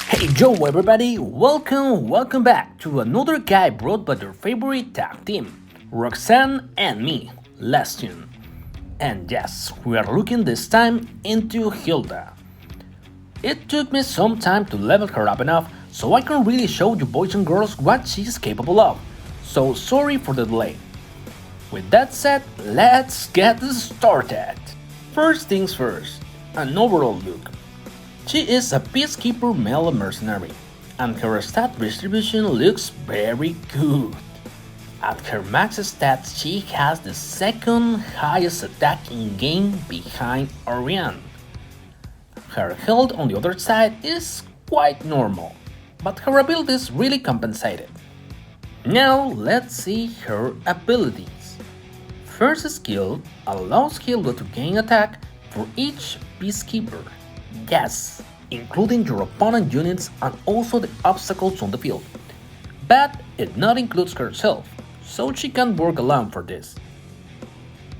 Hey yo everybody, welcome back to another guide brought by your favorite tag team, Roxanne and me, Lestion. And yes, we are looking this time into Hilda. It took me some time to level her up enough so I can really show you boys and girls what she's capable of, so sorry for the delay. With that said, let's get started. First things first, an overall look. She is a peacekeeper male mercenary, and her stat distribution looks very good. At her max stats, she has the second highest attack in game behind Orion. Her health on the other side is quite normal, but her abilities really compensate it. Now let's see her abilities. First skill allows Hilda to gain attack for each peacekeeper. Yes, including your opponent units and also the obstacles on the field. But it not includes herself, so she can work alone for this.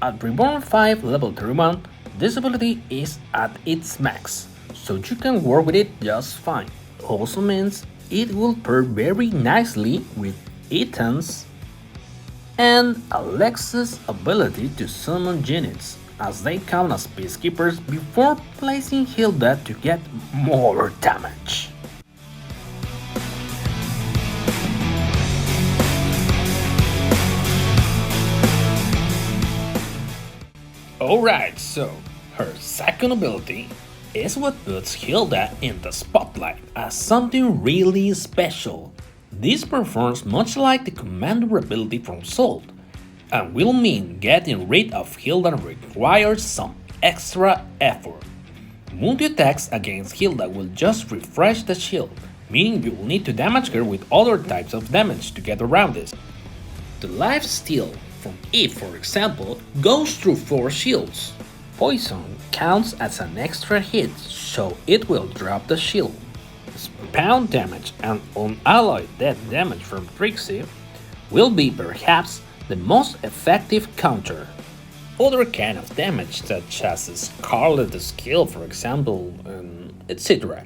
At Reborn 5 level 31, this ability is at its max, so you can work with it just fine. Also means it will pair very nicely with Ethan's and Alexa's ability to summon units, as they count as peacekeepers before placing Hilda to get more damage. Alright, so her second ability is what puts Hilda in the spotlight as something really special. This performs much like the commander ability from Salt, and will mean getting rid of Hilda requires some extra effort. Multi-attacks against Hilda will just refresh the shield, meaning you will need to damage her with other types of damage to get around this. The life steal from Eve, for example, goes through 4 shields. Poison counts as an extra hit, so it will drop the shield. Pound damage and unalloyed death damage from Trixie will be perhaps the most effective counter. Other kind of damage such as Scarlet skill for example, etc.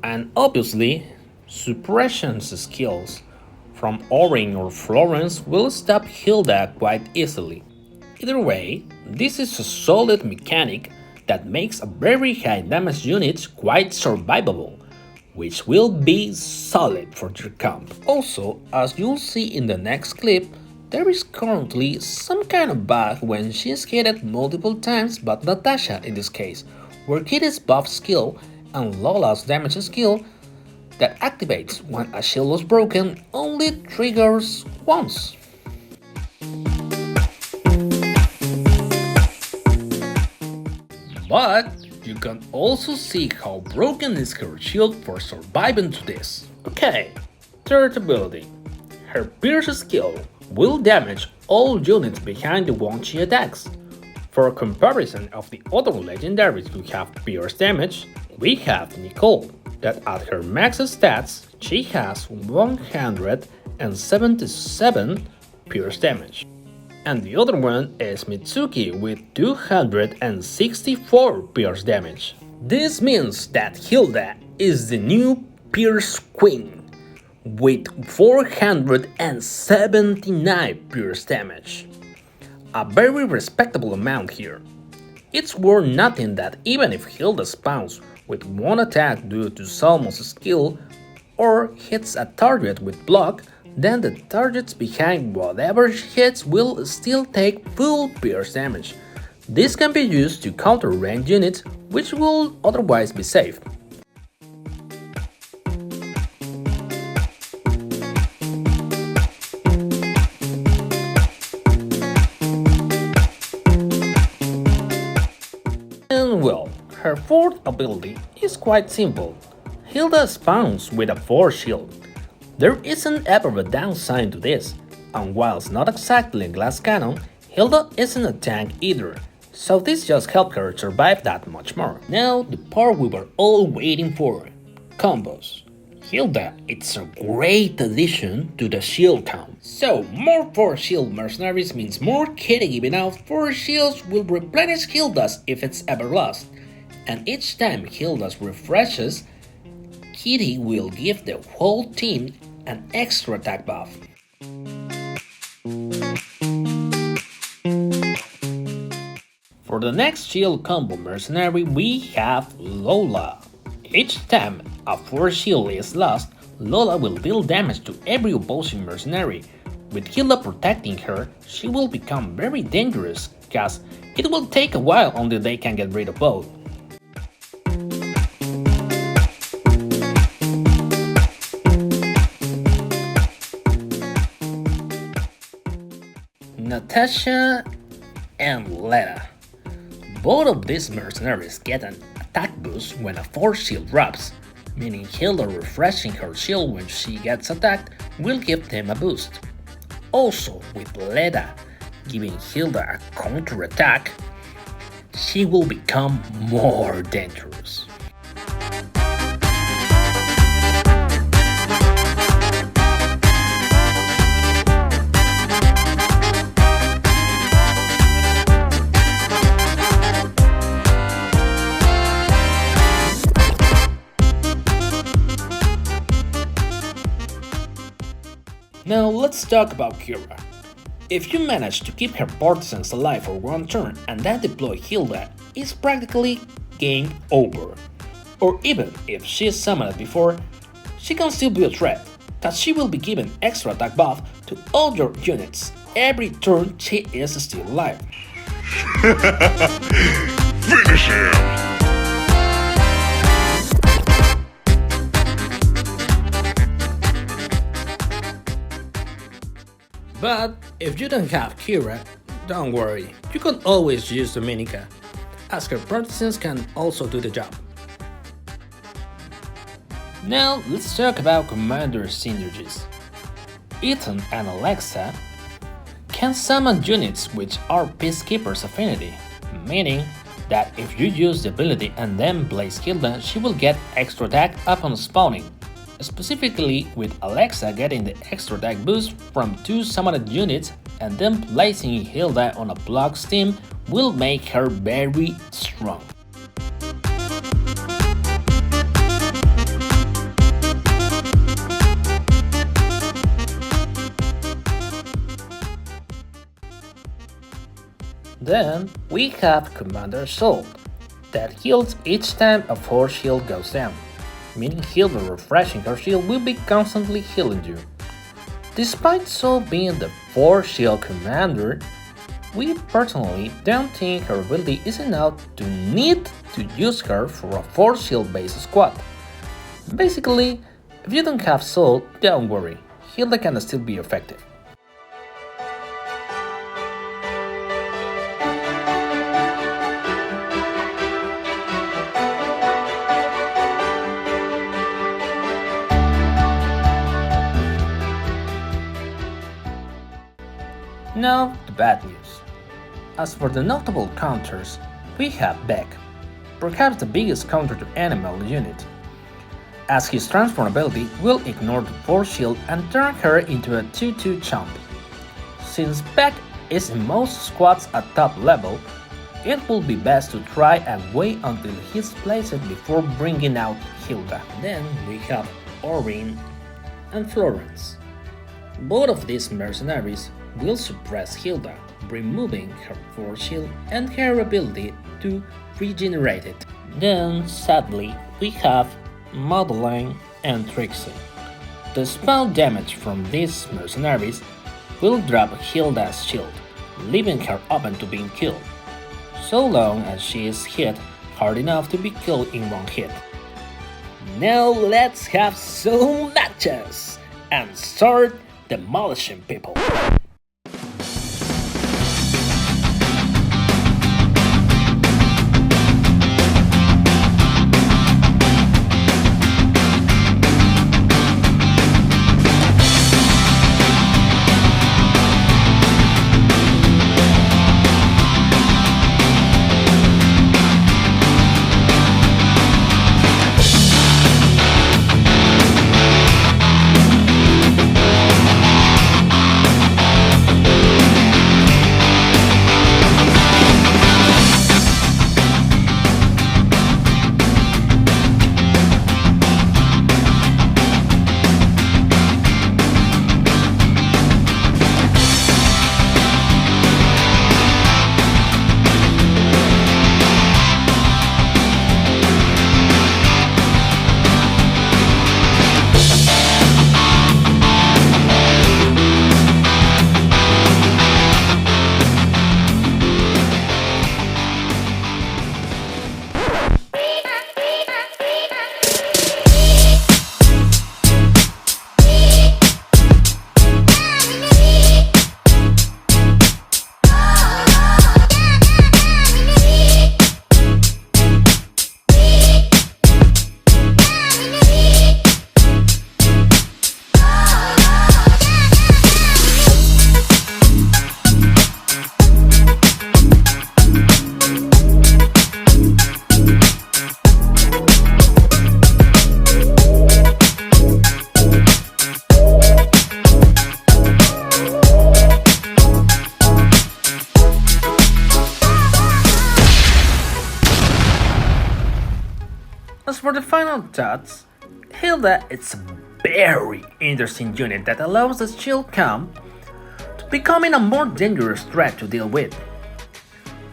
And obviously, suppression skills from Orin or Florence will stop Hilda quite easily. Either way, this is a solid mechanic that makes a very high damage unit quite survivable, which will be solid for your comp. Also, as you'll see in the next clip, there is currently some kind of bug when she is hit multiple times but Natasha in this case, where Kitty's buff skill and Lola's damage skill that activates when a shield was broken only triggers once. But you can also see how broken is her shield for surviving to this. Okay, third ability. Her Pierce skill will damage all units behind the one she attacks. For a comparison of the other legendaries who have Pierce damage, we have Nicole, that at her max stats, she has 177 Pierce damage. And the other one is Mitsuki with 264 Pierce damage. This means that Hilda is the new Pierce Queen, with 479 Pierce damage. A very respectable amount here. It's worth noting that even if Hilda spawns with one attack due to Salmon's skill or hits a target with block, then the targets behind whatever she hits will still take full pierce damage. This can be used to counter ranged units, which will otherwise be safe. And well, her fourth ability is quite simple. Hilda spawns with a 4 shield. There isn't ever a downside to this, and whilst not exactly a glass cannon, Hilda isn't a tank either, so this just helped her survive that much more. Now the part we were all waiting for, combos. Hilda, it's a great addition to the shield count. So more 4 shield mercenaries means more kitty giving out 4 shields will replenish Hilda's if it's ever lost, and each time Hilda's refreshes, Kitty will give the whole team an extra attack buff. For the next shield combo mercenary, we have Lola. Each time a force shield is lost, Lola will deal damage to every opposing mercenary. With Hilda protecting her, she will become very dangerous, cause it will take a while until they can get rid of both. Natasha and Leda. Both of these mercenaries get an attack boost when a force shield drops, meaning Hilda refreshing her shield when she gets attacked will give them a boost. Also, with Leda giving Hilda a counter attack, she will become more dangerous. Now let's talk about Kira. If you manage to keep her partisans alive for one turn and then deploy Hilda, it's practically game over. Or even if she's summoned before, she can still be a threat, cause she will be given extra attack buff to all your units every turn she is still alive. Finish him! But if you don't have Kira, don't worry, you can always use Dominica, as her partisans can also do the job. Now let's talk about commander synergies. Ethan and Alexa can summon units which are Peacekeeper's affinity, meaning that if you use the ability and then blaze Hilda, she will get extra attack upon spawning. Specifically with Alexa getting the extra attack boost from 2 summoned units and then placing Hilda on a block's team will make her very strong. Then we have Commander Soul, that heals each time a force shield goes down, meaning Hilda refreshing her shield will be constantly healing you. Despite Soul being the force shield commander, we personally don't think her ability is enough to need to use her for a force shield based squad. Basically, if you don't have Soul, don't worry, Hilda can still be effective. Now, the bad news. As for the notable counters, we have Beck, perhaps the biggest counter to animal unit, as his transform ability will ignore the force shield and turn her into a 2-2 chump. Since Beck is in most squads at top level, it will be best to try and wait until he's placed before bringing out Hilda. Then we have Orin and Florence. Both of these mercenaries will suppress Hilda, removing her force shield and her ability to regenerate it. Then, sadly, we have Madeline and Trixie. The spell damage from these mercenaries will drop Hilda's shield, leaving her open to being killed, so long as she is hit hard enough to be killed in one hit. Now let's have some matches and start demolishing people. As for the final thoughts, Hilda is a very interesting unit that allows the shield camp to becoming a more dangerous threat to deal with.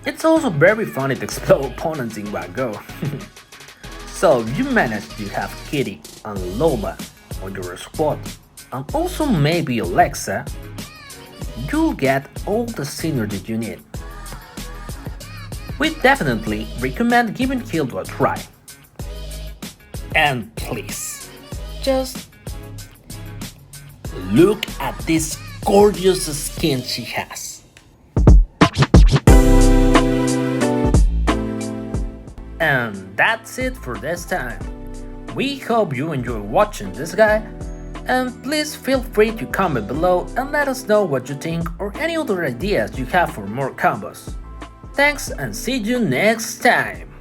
It's also very funny to explode opponents in one go. So if you manage to have Kitty and Lola on your squad, and also maybe Alexa, you'll get all the synergy you need. We definitely recommend giving Hilda a try. And please, just look at this gorgeous skin she has. And that's it for this time. We hope you enjoy watching this guy, and please feel free to comment below and let us know what you think or any other ideas you have for more combos. Thanks and see you next time!